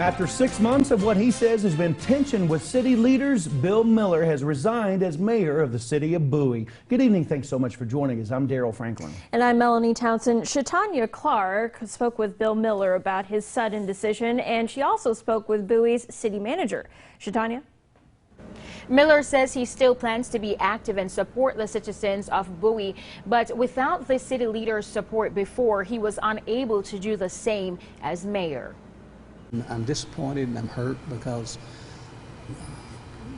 After 6 months of what he says has been tension with city leaders, Bill Miller has resigned as mayor of the city of Bowie. Good evening. Thanks so much for joining us. I'm Daryl Franklin. And I'm Melanie Townsend. Shatanya Clark spoke with Bill Miller about his sudden decision, and she also spoke with Bowie's city manager. Shatanya? Miller says he still plans to be active and support the citizens of Bowie, but without the city leaders' support before, he was unable to do the same as mayor. I'm disappointed and I'm hurt because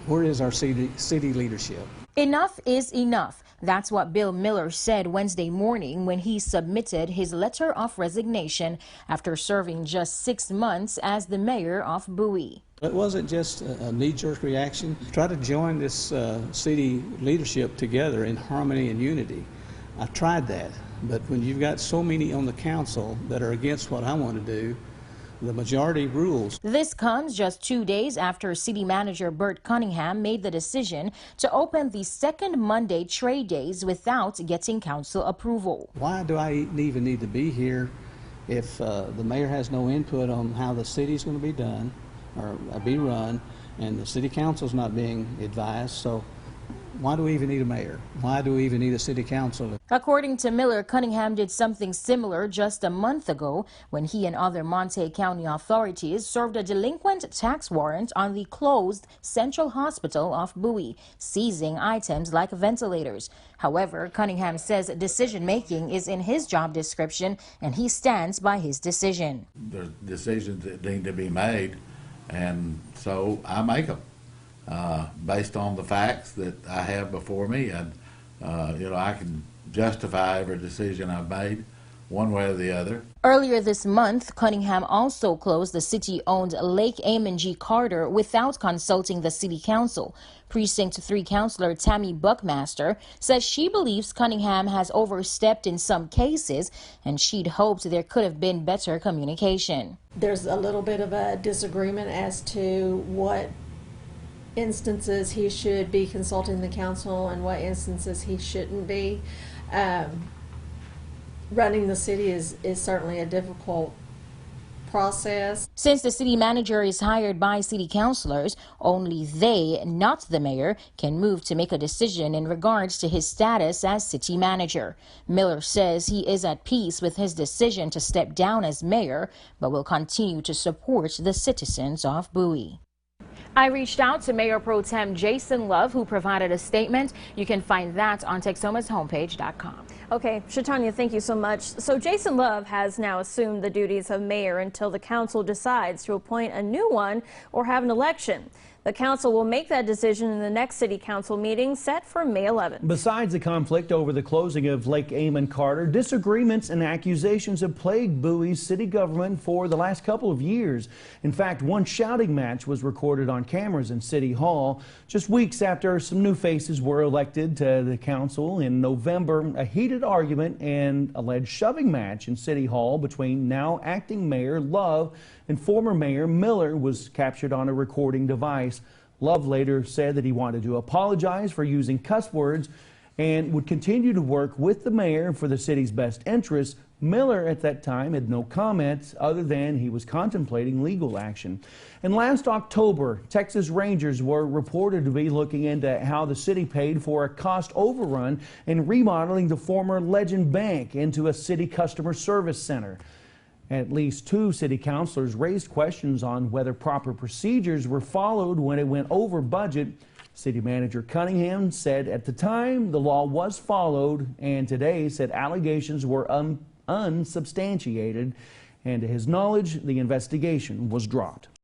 where is our city leadership? Enough is enough. That's what Bill Miller said Wednesday morning when he submitted his letter of resignation after serving just 6 months as the mayor of Bowie. It wasn't just a knee-jerk reaction. Try to join this city leadership together in harmony and unity. I tried that, but when you've got so many on the council that are against what I want to do, the majority rules. This comes just 2 days after City Manager Bert Cunningham made the decision to open the second Monday trade days without getting council approval. Why do I even need to be here if the mayor has no input on how the city's going to be done or be run, and the city council's not being advised? So why do we even need a mayor? Why do we even need a city council? According to Miller, Cunningham did something similar just a month ago when he and other Monterey County authorities served a delinquent tax warrant on the closed Central Hospital of Bowie, seizing items like ventilators. However, Cunningham says decision-making is in his job description, and he stands by his decision. There's decisions that need to be made, and so I make them. Based on the facts that I have before me, and I can justify every decision I've made one way or the other. Earlier this month, Cunningham also closed the city-owned Lake Amon G. Carter without consulting the city council. Precinct 3 councilor Tammy Buckmaster says she believes Cunningham has overstepped in some cases, and she'd hoped there could have been better communication. There's a little bit of a disagreement as to what instances he should be consulting the council and what instances he shouldn't be. Running the city is certainly a difficult process. Since the city manager is hired by city councilors, only they, not the mayor, can move to make a decision in regards to his status as city manager. Miller says he is at peace with his decision to step down as mayor, but will continue to support the citizens of Bowie. I reached out to Mayor Pro Tem Jason Love, who provided a statement. You can find that on Texomashomepage.com. Okay, Shatanya, thank you so much. So Jason Love has now assumed the duties of mayor until the council decides to appoint a new one or have an election. The council will make that decision in the next city council meeting set for May 11th. Besides the conflict over the closing of Lake Amon Carter, disagreements and accusations have plagued Bowie's city government for the last couple of years. In fact, one shouting match was recorded on cameras in City Hall just weeks after some new faces were elected to the council. In November, a heated argument and alleged shoving match in City Hall between now acting Mayor Love and former Mayor Miller was captured on a recording device. Love later said that he wanted to apologize for using cuss words and would continue to work with the mayor for the city's best interests. Miller at that time had no comments other than he was contemplating legal action. And last October, Texas Rangers were reported to be looking into how the city paid for a cost overrun in remodeling the former Legend Bank into a city customer service center. At least 2 city councilors raised questions on whether proper procedures were followed when it went over budget. City Manager Cunningham said at the time the law was followed, and today said allegations were unsubstantiated, and to his knowledge the investigation was dropped.